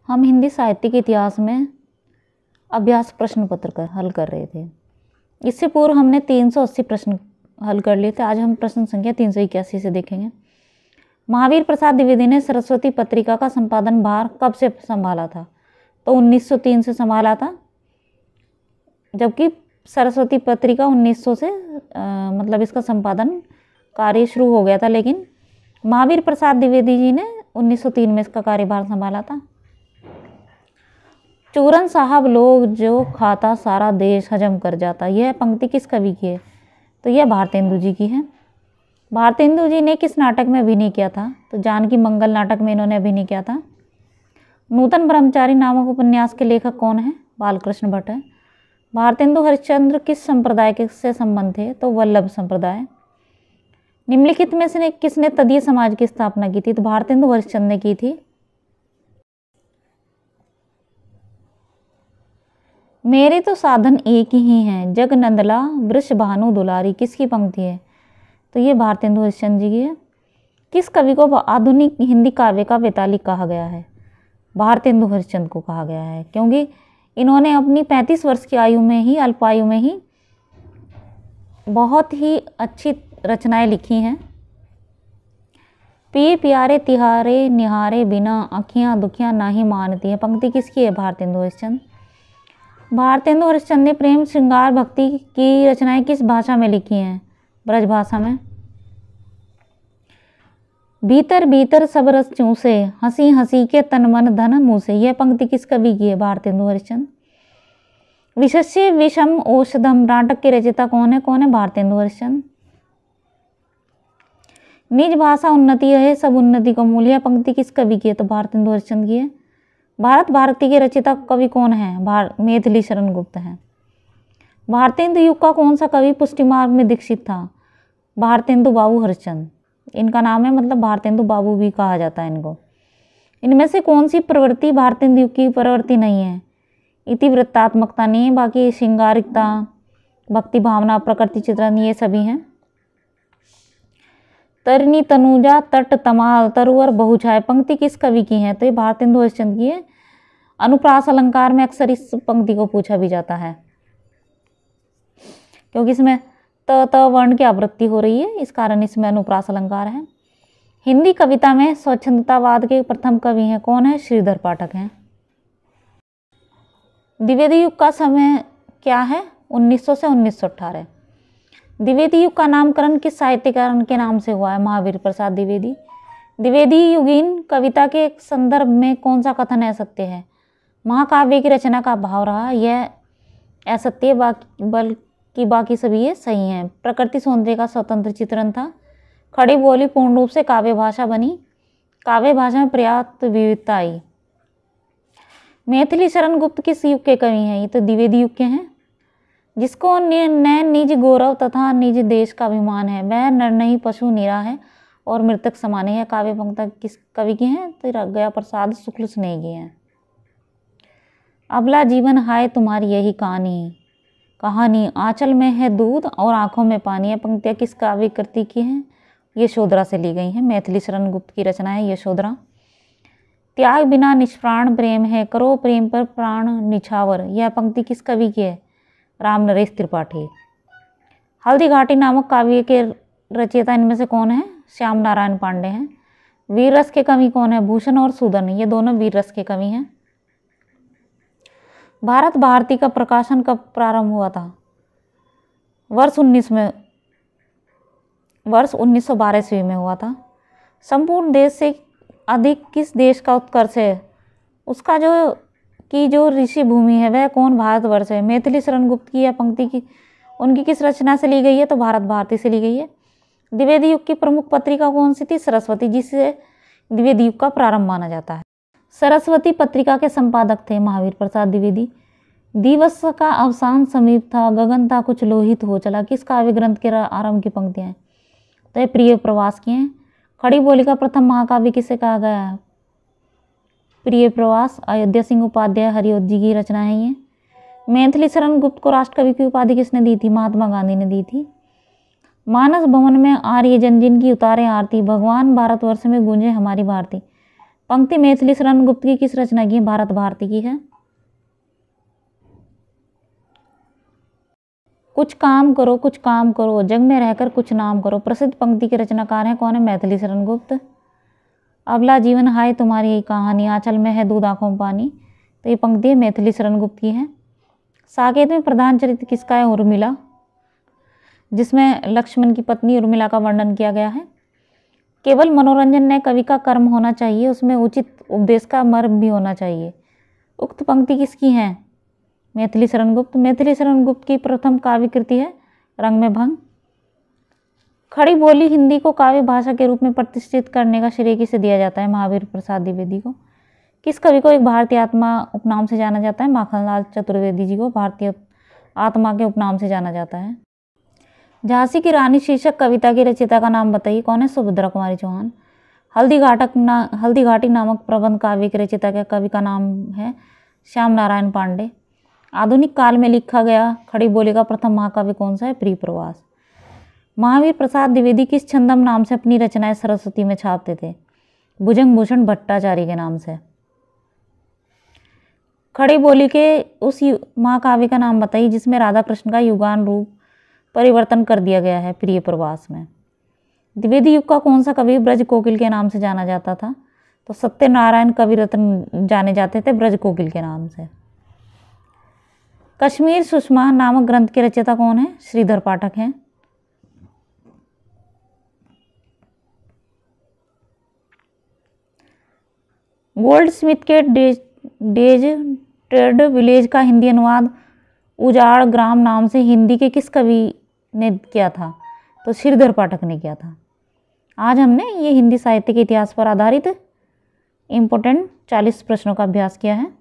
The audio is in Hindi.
हम हिंदी साहित्य के इतिहास में अभ्यास प्रश्न पत्र हल कर रहे थे। इससे पूर्व हमने 380 प्रश्न हल कर लिए थे। आज हम प्रश्न संख्या 381 से देखेंगे। महावीर प्रसाद द्विवेदी ने सरस्वती पत्रिका का संपादन भार कब से संभाला था? तो 1903 से संभाला था, जबकि सरस्वती पत्रिका 1900 से मतलब इसका संपादन कार्य शुरू हो गया था, लेकिन महावीर प्रसाद द्विवेदी जी ने 1903 में इसका कार्यभार संभाला था। चूरन साहब लोग जो खाता सारा देश हजम कर जाता, यह पंक्ति किस कवि की है? तो यह भारतेंदु जी की है। भारतेंदु जी ने किस नाटक में अभिनय किया था? तो जानकी मंगल नाटक में इन्होंने अभिनय किया था। नूतन ब्रह्मचारी नामक उपन्यास के लेखक कौन है? बालकृष्ण भट्ट है। भारतेंदु हरिश्चंद्र किस संप्रदाय से संबंध थे? तो वल्लभ संप्रदाय। निम्नलिखित में से किसने तदीय समाज की स्थापना की थी? तो भारतेंदु हरिश्चंद्र ने की थी। मेरे तो साधन एक ही हैं, जग नंदला वृष भानु दुलारी, किसकी पंक्ति है? तो ये भारतेंदु हरिश्चंद्र जी की है। किस कवि को आधुनिक हिंदी काव्य का वेतालिक कहा गया है? भारतेंदु हरिश्चंद्र को कहा गया है, क्योंकि इन्होंने अपनी 35 वर्ष की आयु में ही, अल्पायु में ही बहुत ही अच्छी रचनाएं लिखी हैं। पिए प्यारे तिहारे निहारे बिना, अखियाँ दुखियाँ नाही मानती है, पंक्ति किसकी है? भारतेंदु हरिश्चंद्र। भारतेंदु हरिश्चंद्र ने प्रेम श्रृंगार भक्ति की रचनाएं किस भाषा में लिखी हैं? ब्रज भाषा में। भीतर भीतर सब रस चूसे, हंसी हंसी के तन मन धन मुँह से, यह पंक्ति किस कवि की है? भारतेंदु हरिश्चंद्र। विशस्य विषम औषधम नाटक के रचयिता कौन है? भारतेंदु हरिश्चंद्र। निज भाषा उन्नति है सब उन्नति का मूल, यह पंक्ति किस कवि की है? तो भारतेंदु हरिश्चंद्र की है। भारत भारती के रचयिता कवि कौन है? मैथिली शरण गुप्त हैं। भारतेंदु युग का कौन सा कवि पुष्टि मार्ग में दीक्षित था? भारतेंदु बाबू हरिश्चंद्र इनका नाम है, मतलब भारतेंदु बाबू भी कहा जाता है इनको। इनमें से कौन सी प्रवृत्ति भारतेंदु युग की प्रवृत्ति नहीं है? इतिवृत्तात्मकता नहीं है, बाकी श्रृंगारिकता, भक्ति भावना, प्रकृति चित्रण, ये सभी हैं। तरिणी तनुजा तट तमाल तरुवर बहुछाय, पंक्ति किस कवि की है? तो ये भारतेंदु हरिश्चंद्र की है। अनुप्रास अलंकार में अक्सर इस पंक्ति को पूछा भी जाता है, क्योंकि इसमें त वर्ण की आवृत्ति हो रही है, इस कारण इसमें अनुप्रास अलंकार है। हिंदी कविता में स्वच्छंदतावाद के प्रथम कवि हैं कौन है? श्रीधर पाठक हैं। द्विवेदी युग का समय क्या है? 1900 से 1918। द्विवेदी युग का नामकरण किस साहित्यकार के नाम से हुआ है? महावीर प्रसाद द्विवेदी। द्विवेदी युगीन कविता के संदर्भ में कौन सा कथन असत्य है? महाकाव्य की रचना का अभाव रहा, यह असत्य, बल्कि बाकी सभी ये सही हैं। प्रकृति सौंदर्य का स्वतंत्र चित्रण था। खड़ी बोली पूर्ण रूप से काव्य भाषा बनी। काव्य भाषा में पर्याप्त विविधता आई। मैथिली शरण गुप्त किस युग के कवि हैं? ये तो द्विवेदी युग के हैं। जिसको न निज गौरव तथा निज देश का अभिमान है, वह नर नहीं पशु निरा है और मृतक समान है, काव्य पंक्ति किस कवि की है? तो गया प्रसाद शुक्ल स्नेह की है। अबला जीवन हाय तुम्हारी यही कहानी आंचल में है दूध और आंखों में पानी है, पंक्तियाँ किस काव्य कृति की हैं? यशोधरा से ली गई हैं। मैथिली शरण गुप्त की रचना है यशोधरा। त्याग बिना निष्प्राण प्रेम है, करो प्रेम पर प्राण निछावर, यह पंक्ति किस कवि की है? राम नरेश त्रिपाठी। हल्दी घाटी नामक काव्य के रचयिता इनमें से कौन है? श्याम नारायण पांडे हैं। वीर रस के कवि कौन है? भूषण और सूदन, ये दोनों वीर रस के कवि हैं। भारत भारती का प्रकाशन कब प्रारंभ हुआ था? वर्ष 1912 ईस्वी में हुआ था। संपूर्ण देश से अधिक किस देश का उत्कर्ष है? उसका जो ऋषि भूमि है वह कौन? भारतवर्ष है। मैथिली शरण गुप्त की यह पंक्ति की उनकी किस रचना से ली गई है? तो भारत भारती से ली गई है। द्विवेदी युग की प्रमुख पत्रिका कौन सी थी? सरस्वती, जिससे द्विवेदी युग का प्रारंभ माना जाता है। सरस्वती पत्रिका के संपादक थे महावीर प्रसाद द्विवेदी। दिवस का अवसान समीप था, गगन था कुछ लोहित हो चला, किस काव्य ग्रंथ के आरंभ की पंक्तियां हैं? तो ये प्रिय प्रवास की हैं। खड़ी बोली का प्रथम महाकाव्य किसे कहा गया है? प्रिय प्रवास। अयोध्या सिंह उपाध्याय हरिऔध जी की रचना है ये। मैथिली शरण गुप्त को राष्ट्रकवि की उपाधि किसने दी थी? महात्मा गांधी ने दी थी। मानस भवन में आर्य जन जिनकी उतारे आरती, भगवान भारतवर्ष में गूंजे हमारी भारती, पंक्ति मैथिली शरण गुप्त की किस रचना की है? भारत भारती की है। कुछ काम करो जग में रहकर कुछ नाम करो, प्रसिद्ध पंक्ति के रचनाकार हैं कौन है? मैथिली शरण गुप्त। अबला जीवन हाय तुम्हारी यही कहानी, आंचल में है दूध आंखों में पानी, तो ये पंक्ति मैथिली शरण गुप्त की है। साकेत में प्रधान चरित्र किसका है? उर्मिला, जिसमें लक्ष्मण की पत्नी उर्मिला का वर्णन किया गया है। केवल मनोरंजन न कवि का कर्म होना चाहिए, उसमें उचित उपदेश का मर्म भी होना चाहिए। उक्त पंक्ति किसकी है? मैथिली शरण गुप्त। मैथिली शरण गुप्त की प्रथम काव्य कृति है रंग में भंग। खड़ी बोली हिंदी को काव्य भाषा के रूप में प्रतिष्ठित करने का श्रेय किसे दिया जाता है? महावीर प्रसाद द्विवेदी को। किस कवि को एक भारतीय आत्मा उपनाम से जाना जाता है? माखनलाल चतुर्वेदी जी को भारतीय आत्मा के उपनाम से जाना जाता है। झांसी की रानी शीर्षक कविता की रचयिता का नाम बताइए, कौन है? सुभद्रा कुमारी चौहान। हल्दी घाटी नामक प्रबंध काव्य की रचयिता के कवि का नाम है श्याम नारायण पांडे। आधुनिक काल में लिखा गया खड़ी बोली का प्रथम महाकाव्य कौन सा है? प्रिय प्रवास। महावीर प्रसाद द्विवेदी किस छंदम नाम से अपनी रचनाएं सरस्वती में छापते थे? भुजंग भूषण भट्टाचार्य के नाम से। खड़ी बोली के उस महाकाव्य का नाम बताइए जिसमें राधा कृष्ण का युगान रूप परिवर्तन कर दिया गया है? प्रिय प्रवास में। द्विवेदी युग का कौन सा कवि ब्रज कोकिल के नाम से जाना जाता था? तो सत्यनारायण कवि रत्न जाने जाते थे ब्रज कोकिल के नाम से। कश्मीर सुषमा नामक ग्रंथ के रचयिता कौन है? श्रीधर पाठक हैं। गोल्ड स्मिथ के डेजर्टेड विलेज का हिंदी अनुवाद उजाड़ ग्राम नाम से हिंदी के किस कवि ने किया था? तो श्रीधर पाठक ने किया था। आज हमने ये हिंदी साहित्य के इतिहास पर आधारित इम्पोर्टेंट 40 प्रश्नों का अभ्यास किया है।